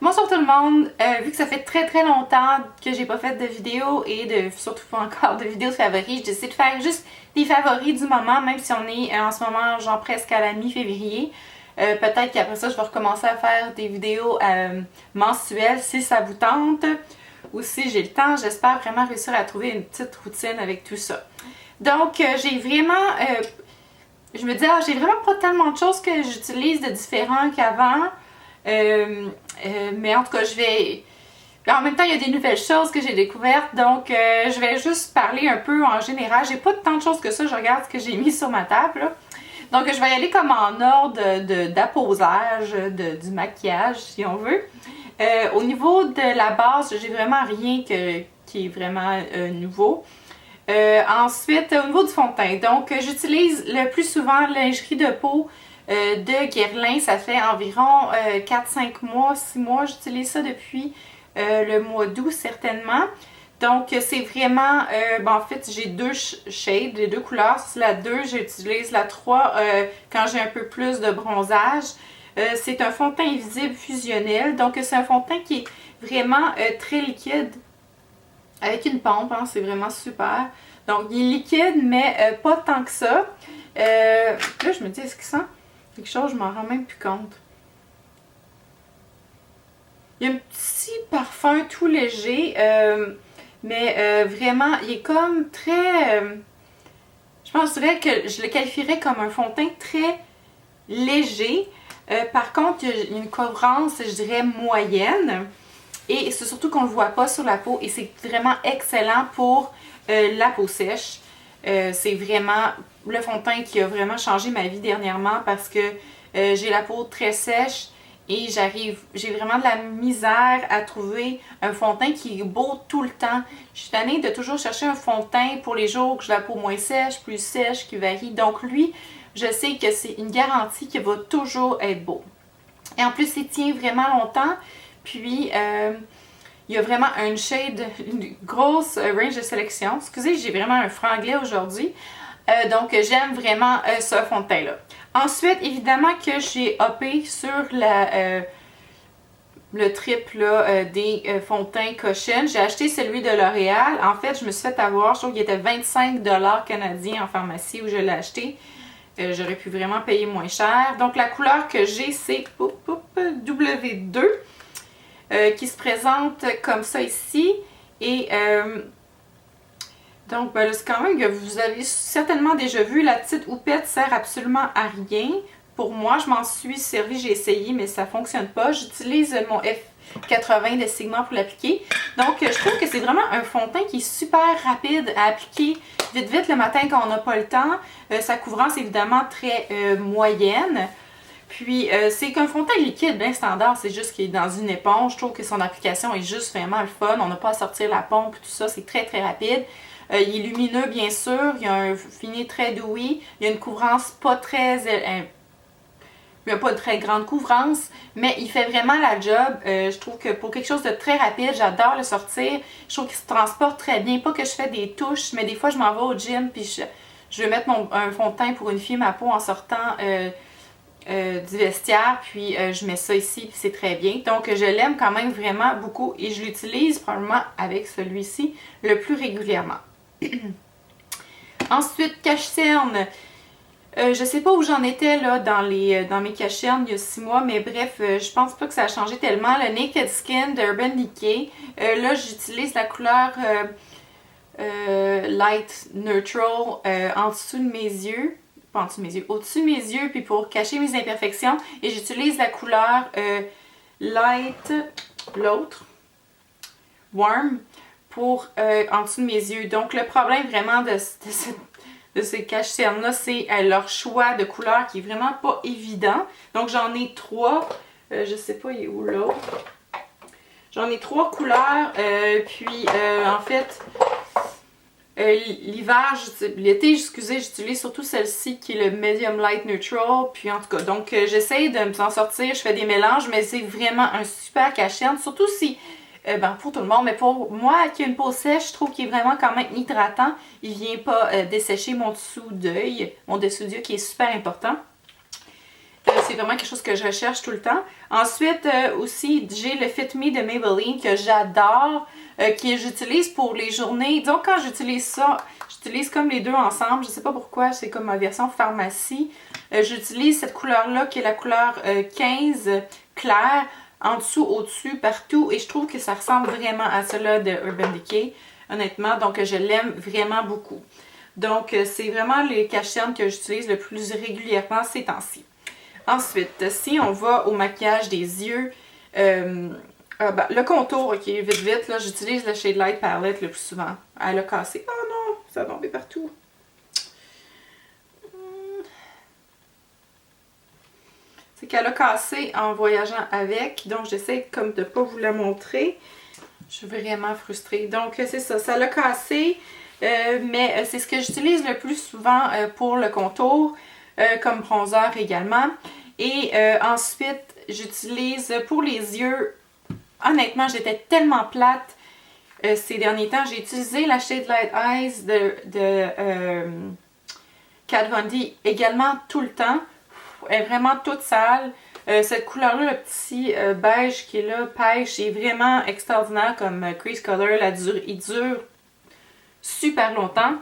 Bonsoir tout le monde, vu que ça fait très longtemps que j'ai pas fait de vidéo et surtout pas encore de vidéos de favoris, je décide de faire juste des favoris du moment, même si on est en ce moment genre presque à la mi-février. Peut-être qu'après ça je vais recommencer à faire des vidéos mensuelles si ça vous tente ou si j'ai le temps. J'espère vraiment réussir à trouver une petite routine avec tout ça. Donc j'ai vraiment... je me dis, j'ai vraiment pas tellement de choses que j'utilise de différent qu'avant. Mais en tout cas, je vais... En même temps, il y a des nouvelles choses que j'ai découvertes, donc je vais juste parler un peu en général. J'ai pas tant de choses que ça, je regarde ce que j'ai mis sur ma table, là. Donc je vais y aller comme en ordre d'apposage, du maquillage, si on veut. Au niveau de la base, j'ai vraiment rien qui est vraiment nouveau. Ensuite, au niveau du fond de teint, donc j'utilise le plus souvent lingerie de peau de Guerlain. Ça fait environ 4-5 mois, 6 mois, j'utilise ça depuis le mois d'août certainement. Donc c'est vraiment, en fait j'ai deux shades, les deux couleurs, c'est la 2, j'utilise la 3 quand j'ai un peu plus de bronzage. C'est un fond de teint invisible fusionnel, donc c'est un fond de teint qui est vraiment très liquide. Avec une pompe, hein, c'est vraiment super. Donc, il est liquide, mais pas tant que ça. Là, je me dis, est-ce qu'il sent quelque chose? Je m'en rends même plus compte. Il y a un petit parfum tout léger, mais vraiment, il est comme très... je penserais que je le qualifierais comme un fond de teint très léger. Par contre, il y a une couvrance, je dirais, moyenne. Et c'est surtout qu'on ne le voit pas sur la peau et c'est vraiment excellent pour la peau sèche. C'est vraiment le fond de teint qui a vraiment changé ma vie dernièrement parce que j'ai la peau très sèche et j'ai vraiment de la misère à trouver un fond de teint qui est beau tout le temps. Je suis tannée de toujours chercher un fond de teint pour les jours que j'ai la peau moins sèche, plus sèche, qui varie. Donc lui, je sais que c'est une garantie qu'il va toujours être beau. Et en plus, il tient vraiment longtemps. Puis, il y a vraiment une grosse range de sélection. Excusez, j'ai vraiment un franglais aujourd'hui. Donc, j'aime vraiment ce fond de teint-là. Ensuite, évidemment que j'ai hoppé sur le trip là, des fonds de teint Caution. J'ai acheté celui de L'Oréal. En fait, je me suis fait avoir, je trouve qu'il était 25$ canadiens en pharmacie où je l'ai acheté. J'aurais pu vraiment payer moins cher. Donc, la couleur que j'ai, c'est W2. Qui se présente comme ça ici. Et donc, ben, c'est quand même que vous avez certainement déjà vu, la petite houppette sert absolument à rien. Pour moi, je m'en suis servi, j'ai essayé, mais ça ne fonctionne pas. J'utilise mon F80 de Sigma pour l'appliquer. Donc, je trouve que c'est vraiment un fond de teint qui est super rapide à appliquer vite le matin quand on n'a pas le temps. Sa couvrance est évidemment très moyenne. Puis, c'est qu'un fond de teint liquide bien standard, c'est juste qu'il est dans une éponge. Je trouve que son application est juste vraiment le fun. On n'a pas à sortir la pompe et tout ça, c'est très rapide. Il est lumineux, bien sûr. Il y a un fini très dewy. Il y a une couvrance pas très... il n'y a pas de très grande couvrance, mais il fait vraiment la job. Je trouve que pour quelque chose de très rapide, j'adore le sortir. Je trouve qu'il se transporte très bien. Pas que je fais des touches, mais des fois, je m'en vais au gym puis je vais mettre un fond de teint pour unifier ma peau en sortant... du vestiaire, puis je mets ça ici, puis c'est très bien. Donc je l'aime quand même vraiment beaucoup et je l'utilise probablement avec celui-ci le plus régulièrement. Ensuite, cache-cerne. Je sais pas où j'en étais là dans mes cache-cernes il y a 6 mois, mais bref, je pense pas que ça a changé tellement. Le Naked Skin d'Urban Decay. Là, j'utilise la couleur Light Neutral en dessous de mes yeux. Pas en dessous de mes yeux, au-dessus de mes yeux, puis pour cacher mes imperfections. Et j'utilise la couleur Light, l'autre, Warm, pour en dessous de mes yeux. Donc le problème vraiment de ces cache-cernes-là, c'est leur choix de couleur qui est vraiment pas évident. Donc j'en ai 3, je sais pas il est où l'autre. J'en ai 3 couleurs, puis en fait... l'hiver, l'été, excusez, j'utilise surtout celle-ci qui est le Medium Light Neutral. Puis en tout cas, donc j'essaye de me s'en sortir, je fais des mélanges, mais c'est vraiment un super cache-cerne. Surtout si, pour tout le monde, mais pour moi qui ai une peau sèche, je trouve qu'il est vraiment quand même hydratant. Il vient pas dessécher mon dessous d'œil, mon dessous d'œil qui est super important. C'est vraiment quelque chose que je recherche tout le temps. Ensuite, aussi, j'ai le Fit Me de Maybelline que j'adore, que j'utilise pour les journées. Disons, quand j'utilise ça, j'utilise comme les deux ensemble. Je sais pas pourquoi, c'est comme ma version pharmacie. J'utilise cette couleur-là qui est la couleur 15 claire, en dessous, au-dessus, partout. Et je trouve que ça ressemble vraiment à cela de Urban Decay, honnêtement. Donc, je l'aime vraiment beaucoup. Donc, c'est vraiment les cache-cernes que j'utilise le plus régulièrement ces temps-ci. Ensuite, si on va au maquillage des yeux, le contour, ok, vite, là, j'utilise le Shade Light Palette le plus souvent. Elle a cassé. Oh non, ça a tombé partout. C'est qu'elle a cassé en voyageant avec, donc j'essaie comme de ne pas vous la montrer. Je suis vraiment frustrée. Donc, c'est ça, ça l'a cassé, mais c'est ce que j'utilise le plus souvent pour le contour, comme bronzer également. Et ensuite, j'utilise pour les yeux, honnêtement, j'étais tellement plate ces derniers temps. J'ai utilisé la Shade Light Eyes de Kat Von D également tout le temps. Elle est vraiment toute sale. Cette couleur-là, le petit beige qui est là, pêche, est vraiment extraordinaire comme crease color. Il dure super longtemps.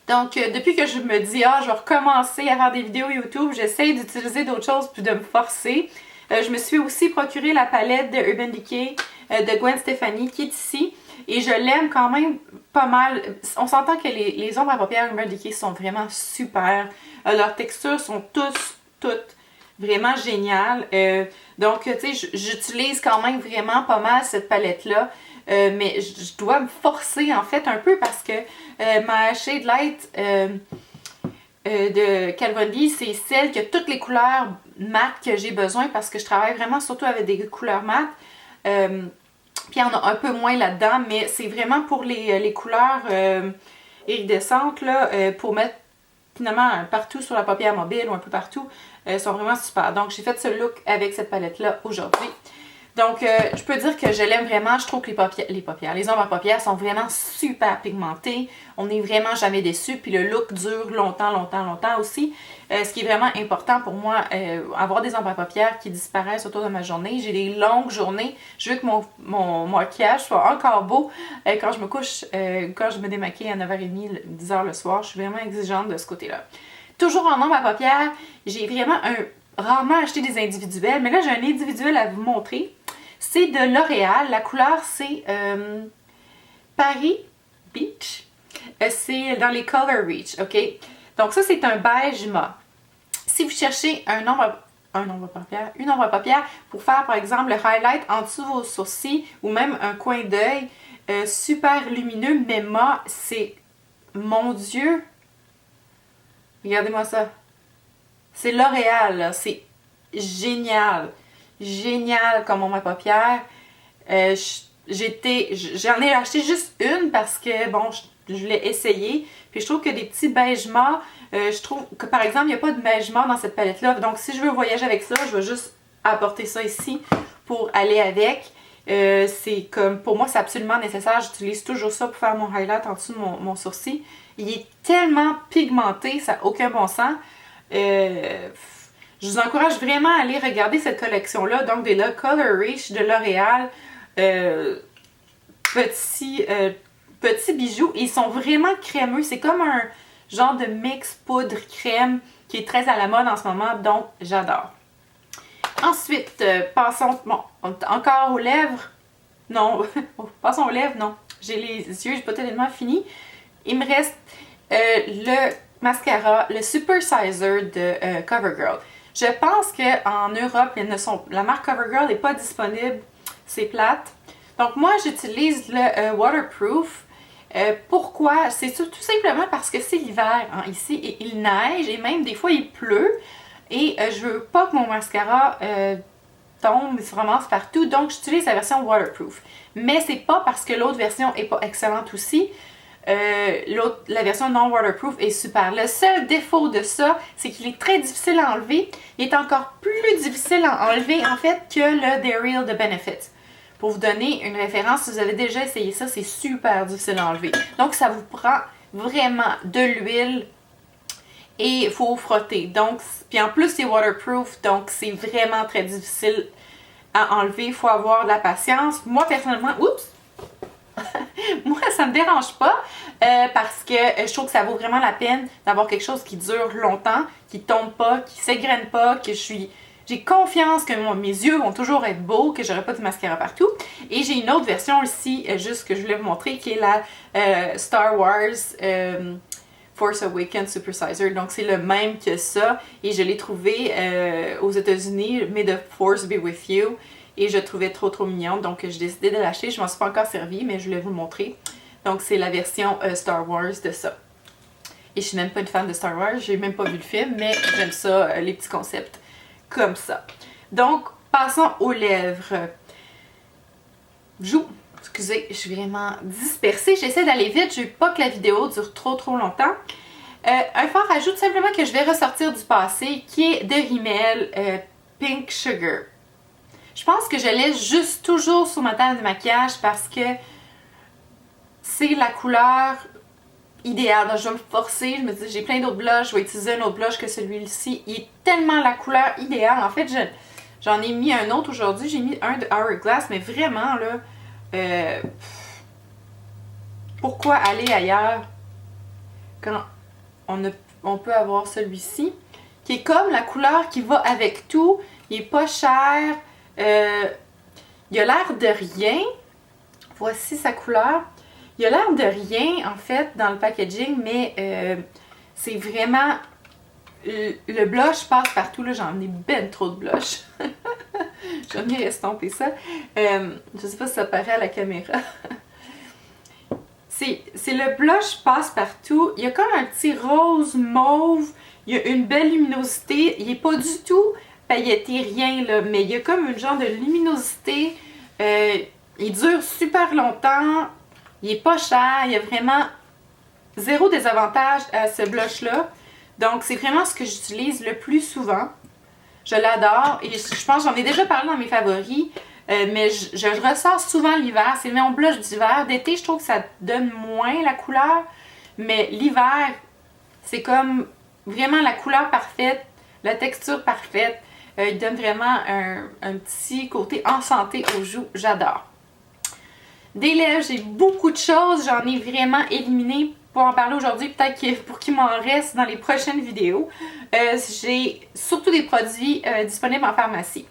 Donc, depuis que je me dis, je vais recommencer à faire des vidéos YouTube, j'essaie d'utiliser d'autres choses puis de me forcer. Je me suis aussi procuré la palette de Urban Decay de Gwen Stefani qui est ici. Et je l'aime quand même pas mal. On s'entend que les ombres à paupières Urban Decay sont vraiment super. Leurs textures sont toutes vraiment géniales. Donc, tu sais, j'utilise quand même vraiment pas mal cette palette-là. Mais je dois me forcer en fait un peu parce que ma Shade Light de Kat Von D, c'est celle qui a toutes les couleurs mat que j'ai besoin parce que je travaille vraiment surtout avec des couleurs mat. Puis il y en a un peu moins là-dedans, mais c'est vraiment pour les couleurs iridescentes là, pour mettre finalement partout sur la paupière mobile ou un peu partout. Sont vraiment super. Donc j'ai fait ce look avec cette palette-là aujourd'hui. Donc, je peux dire que je l'aime vraiment. Je trouve que les ombres à paupières sont vraiment super pigmentées. On n'est vraiment jamais déçus. Puis le look dure longtemps aussi. Ce qui est vraiment important pour moi, avoir des ombres à paupières qui disparaissent autour de ma journée. J'ai des longues journées. Je veux que mon maquillage soit encore beau quand je me couche, quand je me démaquille à 9h30, 10h le soir. Je suis vraiment exigeante de ce côté-là. Toujours en ombre à paupières, j'ai vraiment rarement acheté des individuels. Mais là, j'ai un individuel à vous montrer. C'est de L'Oréal. La couleur, c'est Paris Beach. C'est dans les Color Reach, ok? Donc ça, c'est un beige mat. Si vous cherchez une ombre à paupières pour faire, par exemple, le highlight en dessous de vos sourcils ou même un coin d'œil super lumineux, mais mat, c'est... Mon Dieu! Regardez-moi ça. C'est L'Oréal, c'est génial. Génial comme ombre à paupières. J'en ai acheté juste une parce que, bon, je l'ai essayé. Puis je trouve que des petits beige mat, je trouve que par exemple, il n'y a pas de beige mat dans cette palette-là. Donc si je veux voyager avec ça, je vais juste apporter ça ici pour aller avec. C'est comme, pour moi, c'est absolument nécessaire. J'utilise toujours ça pour faire mon highlight en dessous de mon sourcil. Il est tellement pigmenté, ça n'a aucun bon sens. Je vous encourage vraiment à aller regarder cette collection-là, donc des Color Reach de L'Oréal. Petits bijoux. Ils sont vraiment crémeux. C'est comme un genre de mix poudre-crème qui est très à la mode en ce moment, donc j'adore. Ensuite, passons encore aux lèvres. Non, passons aux lèvres, non. J'ai les yeux, j'ai pas tellement fini. Il me reste le mascara, le Super Sizer de CoverGirl. Je pense qu'en Europe, la marque CoverGirl n'est pas disponible. C'est plate. Donc moi, j'utilise le Waterproof. Pourquoi? C'est tout simplement parce que c'est l'hiver ici et il neige et même des fois il pleut. Et je veux pas que mon mascara tombe, se ramasse partout. Donc j'utilise la version Waterproof. Mais c'est pas parce que l'autre version est pas excellente aussi. La version non waterproof est super. Le seul défaut de ça, c'est qu'il est très difficile à enlever. Il est encore plus difficile à enlever en fait que le The Real de Benefit. Pour vous donner une référence, si vous avez déjà essayé ça, c'est super difficile à enlever. Donc ça vous prend vraiment de l'huile et il faut frotter. Donc, puis en plus, c'est waterproof, donc c'est vraiment très difficile à enlever. Il faut avoir de la patience. Moi, personnellement, oups! Moi, ça me dérange pas parce que je trouve que ça vaut vraiment la peine d'avoir quelque chose qui dure longtemps, qui tombe pas, qui s'égrène pas, que j'ai confiance que mes yeux vont toujours être beaux, que j'aurai pas de mascara partout. Et j'ai une autre version ici, juste que je voulais vous montrer, qui est la Star Wars Force Awakens Super Sizer. Donc c'est le même que ça. Et je l'ai trouvé aux États-Unis, May the Force be with you. Et je le trouvais trop mignonne, donc j'ai décidé de l'acheter. Je m'en suis pas encore servi, mais je voulais vous le montrer. Donc c'est la version Star Wars de ça. Et je suis même pas une fan de Star Wars, j'ai même pas vu le film, mais j'aime ça, les petits concepts comme ça. Donc, passons aux lèvres. Excusez, je suis vraiment dispersée. J'essaie d'aller vite, je veux pas que la vidéo dure trop longtemps. Un fard ajoute simplement que je vais ressortir du passé, qui est de Rimmel Pink Sugar. Je pense que je laisse juste toujours sur ma table de maquillage parce que c'est la couleur idéale. Donc, je vais me forcer, je me dis j'ai plein d'autres blushs, je vais utiliser un autre blush que celui-ci. Il est tellement la couleur idéale. En fait, j'en ai mis un autre aujourd'hui, j'ai mis un de Hourglass, mais vraiment là, pourquoi aller ailleurs quand on peut avoir celui-ci qui est comme la couleur qui va avec tout, il est pas cher. Il a l'air de rien. Voici sa couleur. Il a l'air de rien en fait dans le packaging, mais c'est vraiment le blush passe partout. Là, j'en ai ben trop de blush. J'aime bien estomper ça. Je sais pas si ça paraît à la caméra. C'est le blush passe partout. Il y a comme un petit rose mauve. Il y a une belle luminosité. Il est pas du tout pailleté, rien là, mais il y a comme un genre de luminosité. Il dure super longtemps. Il est pas cher. Il y a vraiment zéro désavantage à ce blush là. Donc c'est vraiment ce que j'utilise le plus souvent. Je l'adore et je pense que j'en ai déjà parlé dans mes favoris. Mais je le ressors souvent l'hiver. C'est mon blush d'hiver. D'été, je trouve que ça donne moins la couleur. Mais l'hiver, c'est comme vraiment la couleur parfaite, la texture parfaite. Il donne vraiment un petit côté enchanté aux joues. J'adore. Des lèvres, j'ai beaucoup de choses. J'en ai vraiment éliminé pour en parler aujourd'hui. Peut-être pour qu'il m'en reste dans les prochaines vidéos. J'ai surtout des produits disponibles en pharmacie.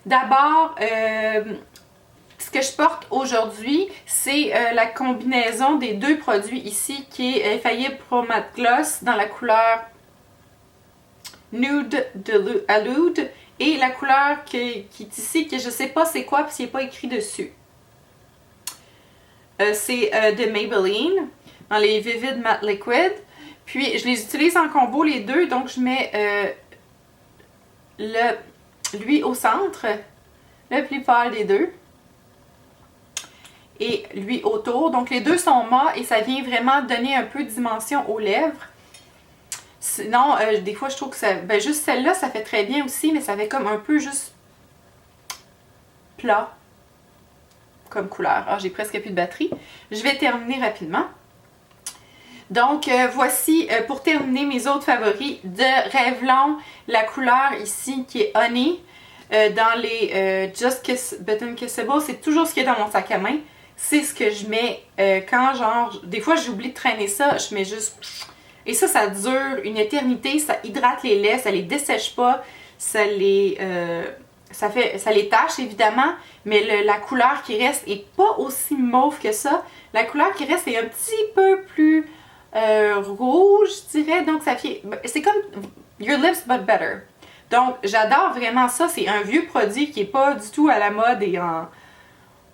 D'abord, ce que je porte aujourd'hui, c'est la combinaison des deux produits ici qui est Effacé Pro Matte Gloss dans la couleur Nude Allude et la couleur qui est ici, que je sais pas c'est quoi parce qu'il n'est pas écrit dessus. C'est de Maybelline dans les Vivid Matte Liquid. Puis je les utilise en combo les deux, donc je mets lui au centre, le plus pâle des deux, et lui autour. Donc les deux sont mat et ça vient vraiment donner un peu de dimension aux lèvres. Sinon, des fois je trouve que ça, juste celle-là ça fait très bien aussi, mais ça fait comme un peu juste plat comme couleur. Ah, j'ai presque plus de batterie. Je vais terminer rapidement. Donc voici pour terminer mes autres favoris de Revlon, la couleur ici qui est Honey dans les Just Kiss Button Kissable. C'est toujours ce qu'il y a dans mon sac à main. C'est ce que je mets quand genre, des fois j'oublie de traîner ça, je mets juste... Et ça dure une éternité, ça hydrate les lèvres, ça les dessèche pas, ça les tâche évidemment, mais la couleur qui reste est pas aussi mauve que ça. La couleur qui reste est un petit peu plus rouge, je dirais, donc ça fait... C'est comme Your Lips But Better. Donc j'adore vraiment ça, c'est un vieux produit qui est pas du tout à la mode et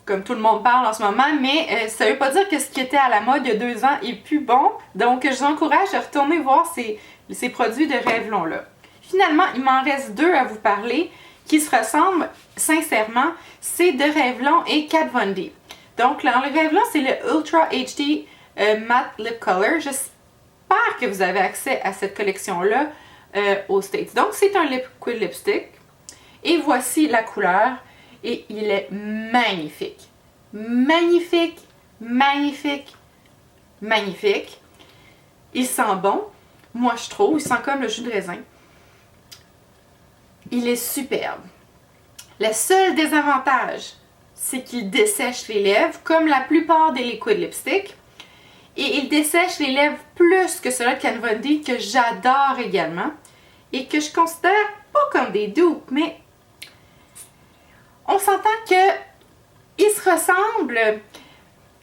comme tout le monde parle en ce moment, mais ça veut pas dire que ce qui était à la mode il y a 2 ans est plus bon. Donc je vous encourage à retourner voir ces produits de Revlon là. Finalement, il m'en reste 2 à vous parler qui se ressemblent sincèrement. C'est de Revlon et Kat Von D. Donc dans le Revlon, c'est le Ultra HD Matte Lip Color. J'espère que vous avez accès à cette collection-là aux States. Donc c'est un liquid lipstick. Et voici la couleur. Et il est magnifique. Magnifique, magnifique, magnifique. Il sent bon. moi je trouve. Il sent comme le jus de raisin. Il est superbe. Le seul désavantage, c'est qu'il dessèche les lèvres, comme la plupart des liquid lipstick. Et il dessèche les lèvres plus que celui de Kat Von D, que j'adore également. Et que je considère pas comme des dupes, mais on s'entend qu'ils se ressemblent,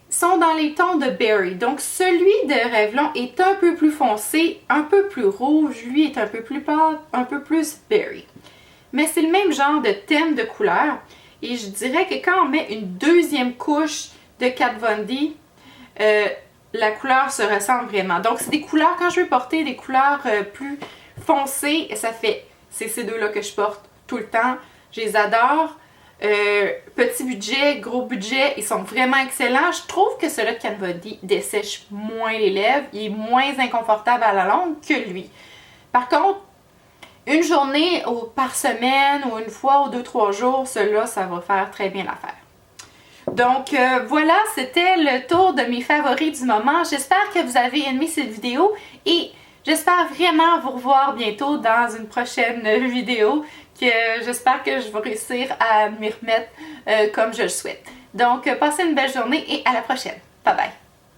sont dans les tons de Berry. Donc celui de Revlon est un peu plus foncé, un peu plus rouge, lui est un peu plus pâle, un peu plus Berry. Mais c'est le même genre de thème de couleur. Et je dirais que quand on met une deuxième couche de Kat Von D, la couleur se ressemble vraiment. Donc c'est des couleurs, quand je veux porter des couleurs plus foncées, c'est ces deux-là que je porte tout le temps. Je les adore. Petit budget, gros budget, ils sont vraiment excellents. Je trouve que celui de Kat Von D dessèche moins les lèvres. Il est moins inconfortable à la longue que lui. Par contre, une journée par semaine ou une fois ou 2-3 jours, cela, ça va faire très bien l'affaire. Donc voilà, c'était le tour de mes favoris du moment. J'espère que vous avez aimé cette vidéo et j'espère vraiment vous revoir bientôt dans une prochaine vidéo. J'espère que je vais réussir à m'y remettre comme je le souhaite. Donc passez une belle journée et à la prochaine. Bye bye!